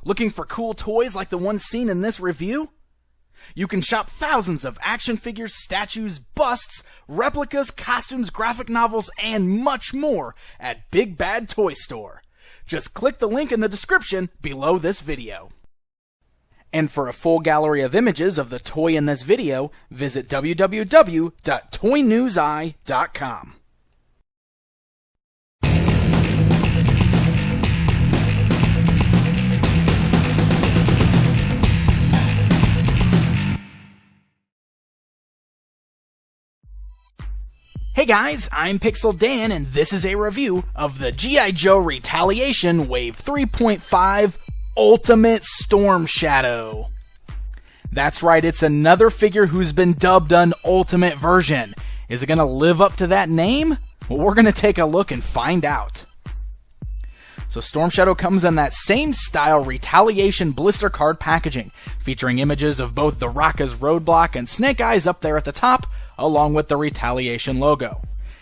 Looking for cool toys like the ones seen in this review? You can shop thousands of action figures, statues, busts, replicas, costumes, graphic novels, and much more at Big Bad Toy Store. Just click the link in the description below this video. And for a full gallery of images of the toy in this video, visit www.toynewseye.com. Hey guys, I'm Pixel Dan, and this is a review of the G.I. Joe Retaliation Wave 3.5 Ultimate Storm Shadow. That's right, it's another figure who's been dubbed an Ultimate version. Is it going to live up to that name? Well, we're going to take a look and find out. So Storm Shadow comes in that same style Retaliation blister card packaging, featuring images of both the Rocka's Roadblock and Snake Eyes up there at the top, along with the Retaliation logo.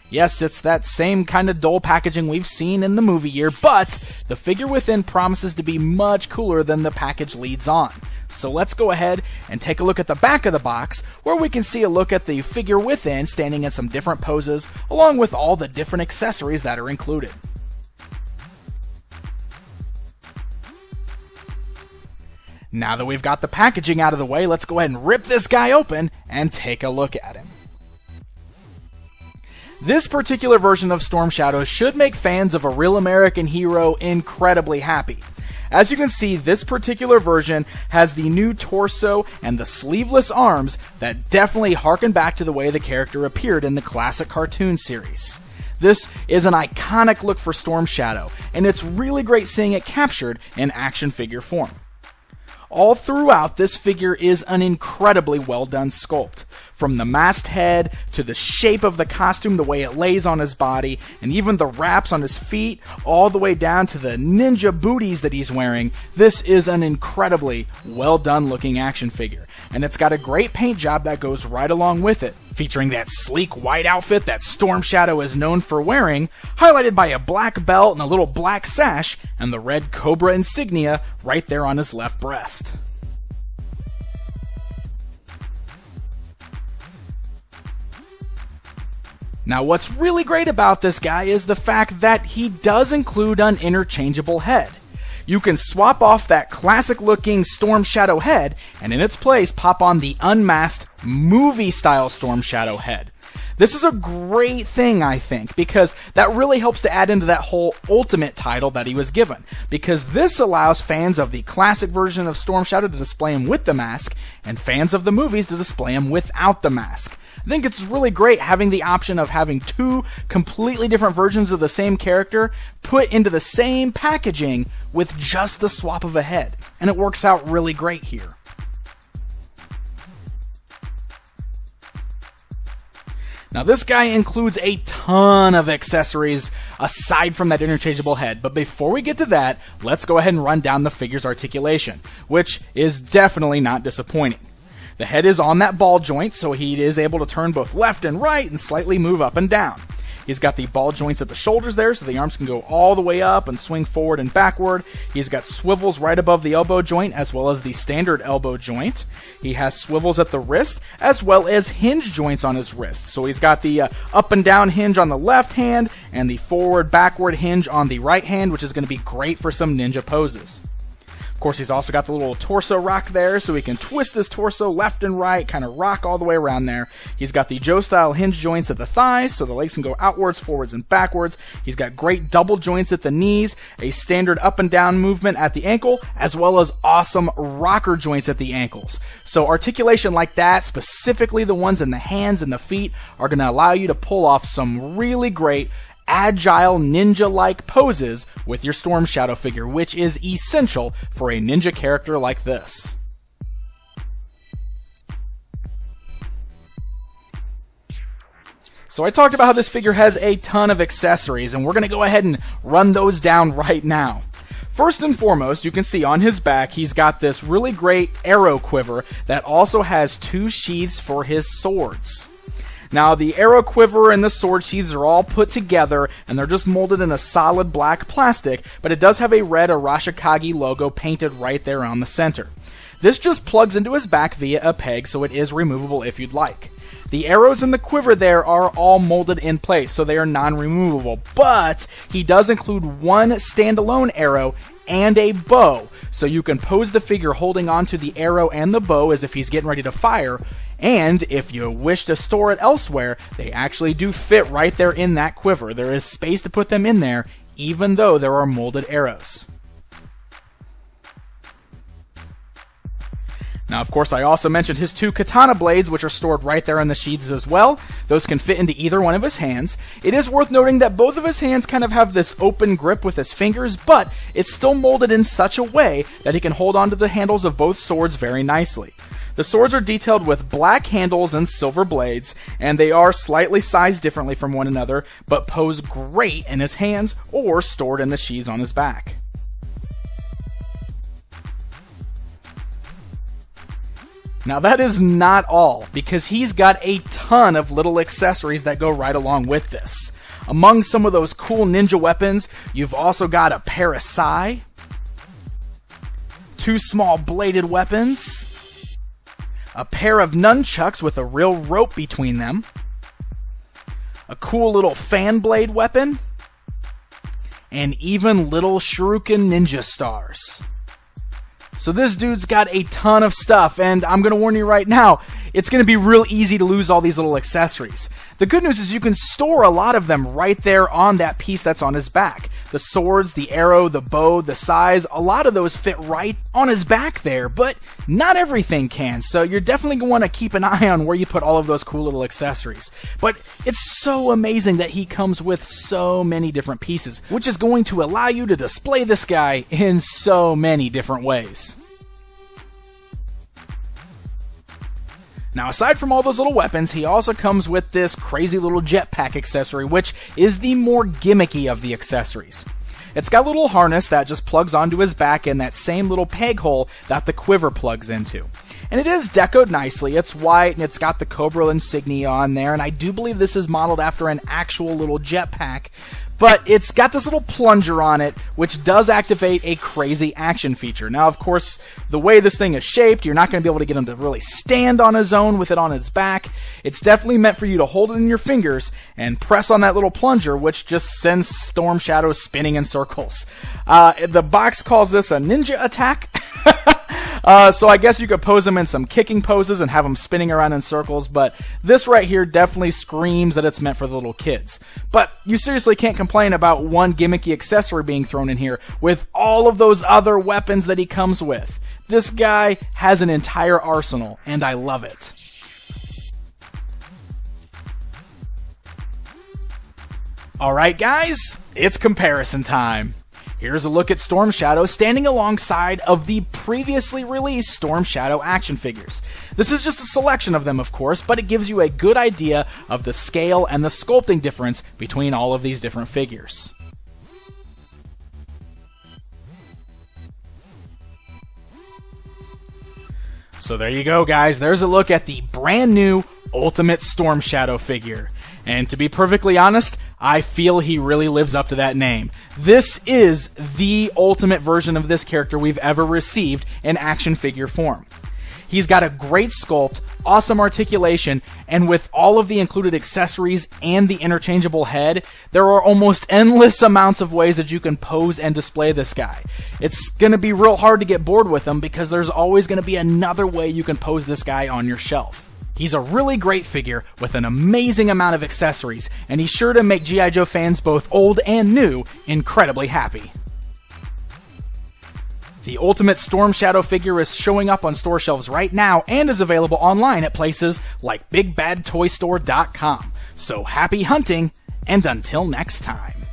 Yes, it's that same kind of dull packaging we've seen in the movie year, but the figure within promises to be much cooler than the package leads on. So let's go ahead and take a look at the back of the box, where we can see a look at the figure within standing in some different poses, along with all the different accessories that are included. Now that we've got the packaging out of the way, let's go ahead and rip this guy open and take a look at him. This particular version of Storm Shadow should make fans of a real American hero incredibly happy. As you can see, this particular version has the new torso and the sleeveless arms that definitely harken back to the way the character appeared in the classic cartoon series. This is an iconic look for Storm Shadow, and it's really great seeing it captured in action figure form. All throughout, this figure is an incredibly well done sculpt. From the masked head, to the shape of the costume, the way it lays on his body, and even the wraps on his feet, all the way down to the ninja booties that he's wearing, this is an incredibly well done looking action figure. And it's got a great paint job that goes right along with it, featuring that sleek white outfit that Storm Shadow is known for wearing, highlighted by a black belt and a little black sash, and the red Cobra insignia right there on his left breast. Now what's really great about this guy is the fact that he does include an interchangeable head. You can swap off that classic looking Storm Shadow head and in its place pop on the unmasked movie style Storm Shadow head. This is a great thing, I think, because that really helps to add into that whole Ultimate title that he was given, because this allows fans of the classic version of Storm Shadow to display him with the mask, and fans of the movies to display him without the mask. I think it's really great having the option of having two completely different versions of the same character put into the same packaging with just the swap of a head, and it works out really great here. Now this guy includes a ton of accessories aside from that interchangeable head, but before we get to that, let's go ahead and run down the figure's articulation, which is definitely not disappointing. The head is on that ball joint, so he is able to turn both left and right and slightly move up and down. He's got the ball joints at the shoulders there, so the arms can go all the way up and swing forward and backward. He's got swivels right above the elbow joint, as well as the standard elbow joint. He has swivels at the wrist, as well as hinge joints on his wrist. So he's got the up and down hinge on the left hand, and the forward-backward hinge on the right hand, which is going to be great for some ninja poses. Of course, he's also got the little torso rock there, so he can twist his torso left and right, kind of rock all the way around there. He's got the Joe-style hinge joints at the thighs, so the legs can go outwards, forwards, and backwards. He's got great double joints at the knees, a standard up and down movement at the ankle, as well as awesome rocker joints at the ankles. So articulation like that, specifically the ones in the hands and the feet, are going to allow you to pull off some really great agile ninja-like poses with your Storm Shadow figure, which is essential for a ninja character like this. So I talked about how this figure has a ton of accessories, and we're going to go ahead and run those down right now. First and foremost, you can see on his back, he's got this really great arrow quiver that also has two sheaths for his swords. Now, the arrow, quiver, and the sword sheaths are all put together, and they're just molded in a solid black plastic, but it does have a red ARAH logo painted right there on the center. This just plugs into his back via a peg, so it is removable if you'd like. The arrows and the quiver there are all molded in place, so they are non-removable, but he does include one standalone arrow and a bow, so you can pose the figure holding onto the arrow and the bow as if he's getting ready to fire, and if you wish to store it elsewhere, they actually do fit right there in that quiver. There is space to put them in there, even though there are molded arrows. Now, of course, I also mentioned his two Katana Blades, which are stored right there in the sheaths as well. Those can fit into either one of his hands. It is worth noting that both of his hands kind of have this open grip with his fingers, but it's still molded in such a way that he can hold onto the handles of both swords very nicely. The swords are detailed with black handles and silver blades, and they are slightly sized differently from one another, but pose great in his hands or stored in the sheaths on his back. Now that is not all, because he's got a ton of little accessories that go right along with this. Among some of those cool ninja weapons, you've also got a pair of sai, two small bladed weapons, a pair of nunchucks with a real rope between them, a cool little fan blade weapon, and even little shuriken ninja stars. So this dude's got a ton of stuff, and I'm going to warn you right now, it's going to be real easy to lose all these little accessories. The good news is you can store a lot of them right there on that piece that's on his back. The swords, the arrow, the bow, the sais, a lot of those fit right on his back there, but not everything can, so you're definitely going to want to keep an eye on where you put all of those cool little accessories. But it's so amazing that he comes with so many different pieces, which is going to allow you to display this guy in so many different ways. Now, aside from all those little weapons, he also comes with this crazy little jetpack accessory, which is the more gimmicky of the accessories. It's got a little harness that just plugs onto his back in that same little peg hole that the quiver plugs into. And it is decoed nicely. It's white, and it's got the Cobra insignia on there, and I do believe this is modeled after an actual little jetpack. But it's got this little plunger on it, which does activate a crazy action feature. Now, of course, the way this thing is shaped, you're not going to be able to get him to really stand on his own with it on his back. It's definitely meant for you to hold it in your fingers and press on that little plunger, which just sends storm shadows spinning in circles. The box calls this a ninja attack. So I guess you could pose him in some kicking poses and have him spinning around in circles, but this right here definitely screams that it's meant for the little kids. But you seriously can't complain about one gimmicky accessory being thrown in here with all of those other weapons that he comes with. This guy has an entire arsenal, and I love it. Alright guys, it's comparison time. Here's a look at Storm Shadow standing alongside of the previously released Storm Shadow action figures. This is just a selection of them, of course, but it gives you a good idea of the scale and the sculpting difference between all of these different figures. So there you go, guys. There's a look at the brand new Ultimate Storm Shadow figure. And to be perfectly honest, I feel he really lives up to that name. This is the ultimate version of this character we've ever received in action figure form. He's got a great sculpt, awesome articulation, and with all of the included accessories and the interchangeable head, there are almost endless amounts of ways that you can pose and display this guy. It's going to be real hard to get bored with him because there's always going to be another way you can pose this guy on your shelf. He's a really great figure with an amazing amount of accessories, and he's sure to make G.I. Joe fans both old and new incredibly happy. The Ultimate Storm Shadow figure is showing up on store shelves right now and is available online at places like BigBadToyStore.com. So happy hunting, and until next time.